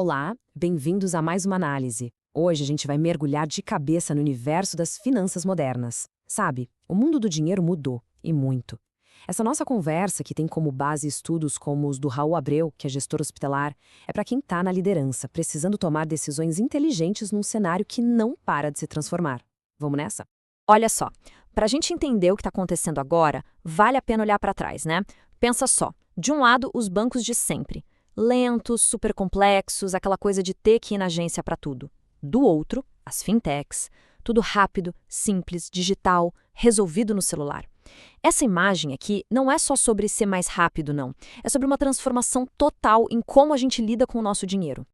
Olá, bem-vindos a mais uma análise. Hoje a gente vai mergulhar de cabeça no universo das finanças modernas. Sabe, o mundo do dinheiro mudou, e muito. Essa nossa conversa, que tem como base estudos como os do Raul Abreu, que é gestor hospitalar, é para quem está na liderança, precisando tomar decisões inteligentes num cenário que não para de se transformar. Vamos nessa? Olha só, para a gente entender o que está acontecendo agora, vale a pena olhar para trás, né? Pensa só, de um lado, os bancos de sempre. Lentos, super complexos, aquela coisa de ter que ir na agência para tudo. Do outro, as fintechs. Tudo rápido, simples, digital, resolvido no celular. Essa imagem aqui não é só sobre ser mais rápido, não. É sobre uma transformação total em como a gente lida com o nosso dinheiro.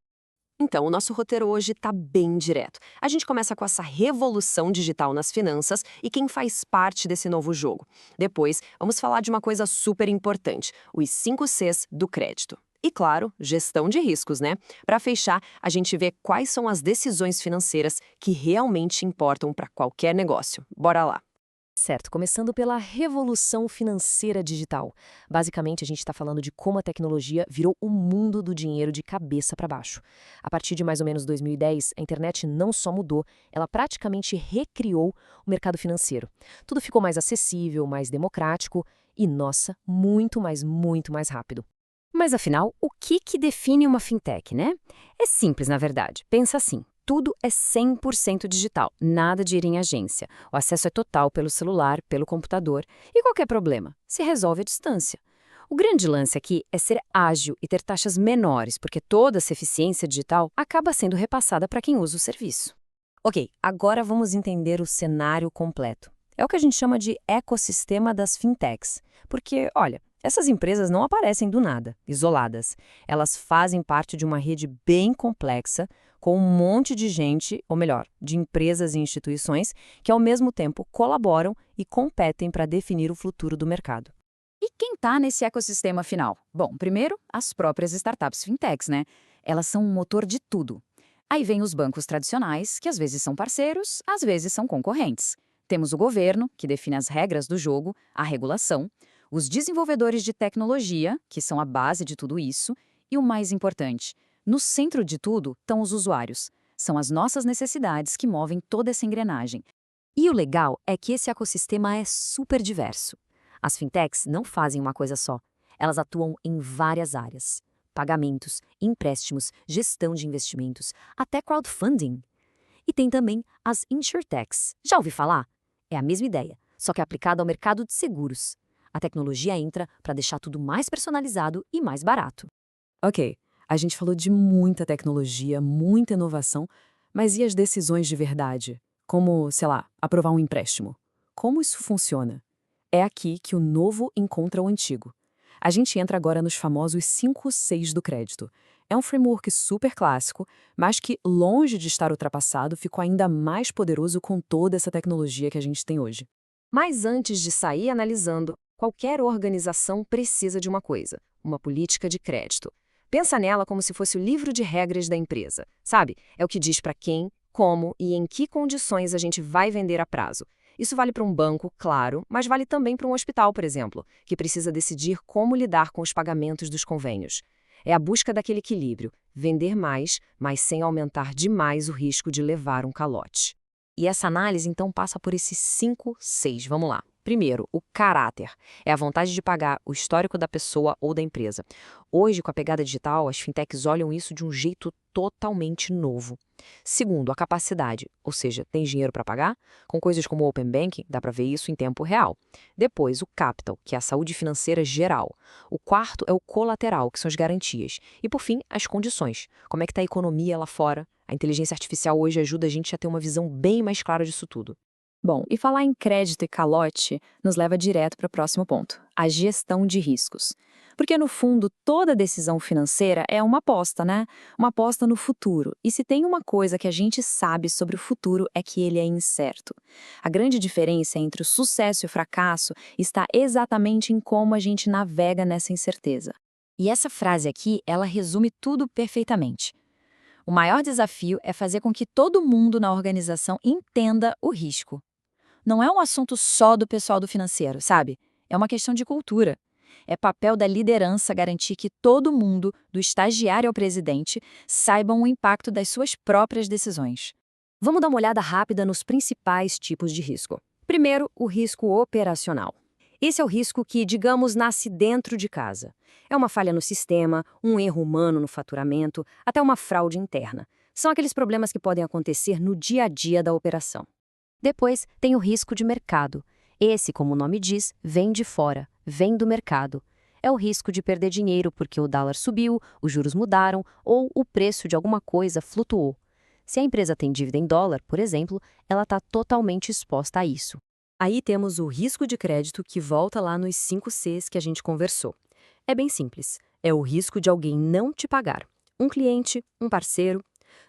Então, o nosso roteiro hoje está bem direto. A gente começa com essa revolução digital nas finanças e quem faz parte desse novo jogo. Depois, vamos falar de uma coisa super importante, os 5 Cs do crédito. E claro, gestão de riscos, né? Para fechar, a gente vê quais são as decisões financeiras que realmente importam para qualquer negócio. Bora lá! Certo, começando pela revolução financeira digital. Basicamente, a gente está falando de como a tecnologia virou o mundo do dinheiro de cabeça para baixo. A partir de mais ou menos 2010, a internet não só mudou, ela praticamente recriou o mercado financeiro. Tudo ficou mais acessível, mais democrático e, nossa, muito mais rápido. Mas afinal, o que define uma fintech, né? É simples, na verdade. Pensa assim. Tudo é 100% digital, nada de ir em agência. O acesso é total pelo celular, pelo computador, e qualquer problema se resolve à distância. O grande lance aqui é ser ágil e ter taxas menores, porque toda essa eficiência digital acaba sendo repassada para quem usa o serviço. Ok, agora vamos entender o cenário completo. É o que a gente chama de ecossistema das fintechs, porque, olha, essas empresas não aparecem do nada, isoladas. Elas fazem parte de uma rede bem complexa, com um monte de gente, ou melhor, de empresas e instituições, que ao mesmo tempo colaboram e competem para definir o futuro do mercado. E quem está nesse ecossistema final? Bom, primeiro, as próprias startups fintechs, né? Elas são um motor de tudo. Aí vem os bancos tradicionais, que às vezes são parceiros, às vezes são concorrentes. Temos o governo, que define as regras do jogo, a regulação, os desenvolvedores de tecnologia, que são a base de tudo isso, e o mais importante, no centro de tudo estão os usuários. São as nossas necessidades que movem toda essa engrenagem. E o legal é que esse ecossistema é super diverso. As fintechs não fazem uma coisa só. Elas atuam em várias áreas. Pagamentos, empréstimos, gestão de investimentos, até crowdfunding. E tem também as insurtechs. Já ouvi falar? É a mesma ideia, só que aplicada ao mercado de seguros. A tecnologia entra para deixar tudo mais personalizado e mais barato. Ok, a gente falou de muita tecnologia, muita inovação, mas e as decisões de verdade? Como, sei lá, aprovar um empréstimo? Como isso funciona? É aqui que o novo encontra o antigo. A gente entra agora nos famosos 5 Cs do crédito. É um framework super clássico, mas que, longe de estar ultrapassado, ficou ainda mais poderoso com toda essa tecnologia que a gente tem hoje. Mas antes de sair analisando, qualquer organização precisa de uma coisa: uma política de crédito. Pensa nela como se fosse o livro de regras da empresa, sabe? É o que diz para quem, como e em que condições a gente vai vender a prazo. Isso vale para um banco, claro, mas vale também para um hospital, por exemplo, que precisa decidir como lidar com os pagamentos dos convênios. É a busca daquele equilíbrio, vender mais, mas sem aumentar demais o risco de levar um calote. E essa análise, então, passa por esses 5 Cs. Vamos lá. Primeiro, o caráter. É a vontade de pagar, o histórico da pessoa ou da empresa. Hoje, com a pegada digital, as fintechs olham isso de um jeito totalmente novo. Segundo, a capacidade, ou seja, tem dinheiro para pagar? Com coisas como o Open Banking, dá para ver isso em tempo real. Depois, o capital, que é a saúde financeira geral. O quarto é o colateral, que são as garantias. E, por fim, as condições. Como é que está a economia lá fora? A inteligência artificial hoje ajuda a gente a ter uma visão bem mais clara disso tudo. Bom, e falar em crédito e calote nos leva direto para o próximo ponto, a gestão de riscos. Porque, no fundo, toda decisão financeira é uma aposta, né? Uma aposta no futuro. E se tem uma coisa que a gente sabe sobre o futuro é que ele é incerto. A grande diferença entre o sucesso e o fracasso está exatamente em como a gente navega nessa incerteza. E essa frase aqui, ela resume tudo perfeitamente. O maior desafio é fazer com que todo mundo na organização entenda o risco. Não é um assunto só do pessoal do financeiro, sabe? É uma questão de cultura. É papel da liderança garantir que todo mundo, do estagiário ao presidente, saibam o impacto das suas próprias decisões. Vamos dar uma olhada rápida nos principais tipos de risco. Primeiro, o risco operacional. Esse é o risco que, digamos, nasce dentro de casa. É uma falha no sistema, um erro humano no faturamento, até uma fraude interna. São aqueles problemas que podem acontecer no dia a dia da operação. Depois, tem o risco de mercado. Esse, como o nome diz, vem de fora, vem do mercado. É o risco de perder dinheiro porque o dólar subiu, os juros mudaram ou o preço de alguma coisa flutuou. Se a empresa tem dívida em dólar, por exemplo, ela está totalmente exposta a isso. Aí temos o risco de crédito que volta lá nos 5 Cs que a gente conversou. É bem simples. É o risco de alguém não te pagar. Um cliente, um parceiro.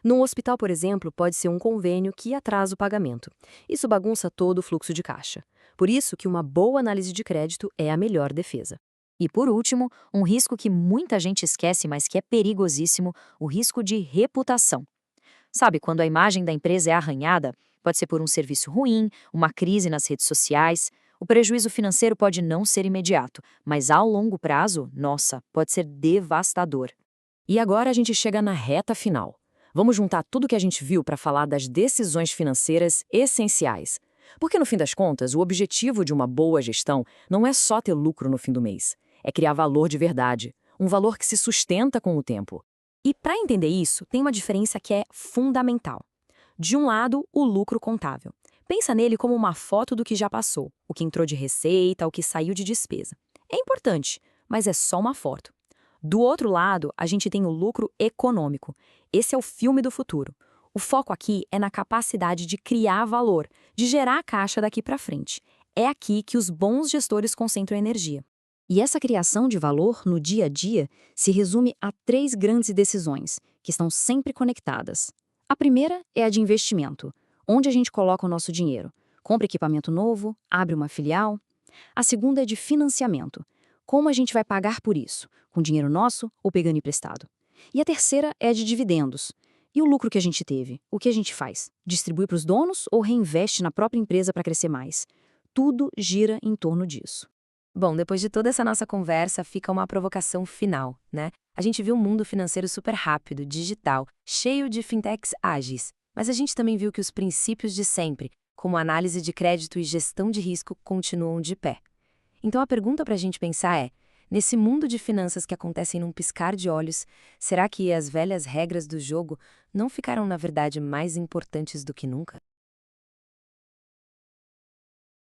Num hospital, por exemplo, pode ser um convênio que atrasa o pagamento. Isso bagunça todo o fluxo de caixa. Por isso que uma boa análise de crédito é a melhor defesa. E por último, um risco que muita gente esquece, mas que é perigosíssimo, o risco de reputação. Sabe, quando a imagem da empresa é arranhada, pode ser por um serviço ruim, uma crise nas redes sociais. O prejuízo financeiro pode não ser imediato, mas ao longo prazo, nossa, pode ser devastador. E agora a gente chega na reta final. Vamos juntar tudo que a gente viu para falar das decisões financeiras essenciais. Porque, no fim das contas, o objetivo de uma boa gestão não é só ter lucro no fim do mês. É criar valor de verdade, um valor que se sustenta com o tempo. E para entender isso, tem uma diferença que é fundamental. De um lado, o lucro contábil. Pensa nele como uma foto do que já passou, o que entrou de receita, o que saiu de despesa. É importante, mas é só uma foto. Do outro lado, a gente tem o lucro econômico. Esse é o filme do futuro. O foco aqui é na capacidade de criar valor, de gerar caixa daqui para frente. É aqui que os bons gestores concentram energia. E essa criação de valor no dia a dia se resume a 3 grandes decisões, que estão sempre conectadas. A primeira é a de investimento, onde a gente coloca o nosso dinheiro. Compra equipamento novo, abre uma filial. A segunda é de financiamento. Como a gente vai pagar por isso? Com dinheiro nosso ou pegando emprestado? E a terceira é a de dividendos. E o lucro que a gente teve? O que a gente faz? Distribui para os donos ou reinveste na própria empresa para crescer mais? Tudo gira em torno disso. Bom, depois de toda essa nossa conversa, fica uma provocação final, né? A gente viu um mundo financeiro super rápido, digital, cheio de fintechs ágeis. Mas a gente também viu que os princípios de sempre, como análise de crédito e gestão de risco, continuam de pé. Então a pergunta para a gente pensar é, nesse mundo de finanças que acontecem num piscar de olhos, será que as velhas regras do jogo não ficaram, na verdade, mais importantes do que nunca?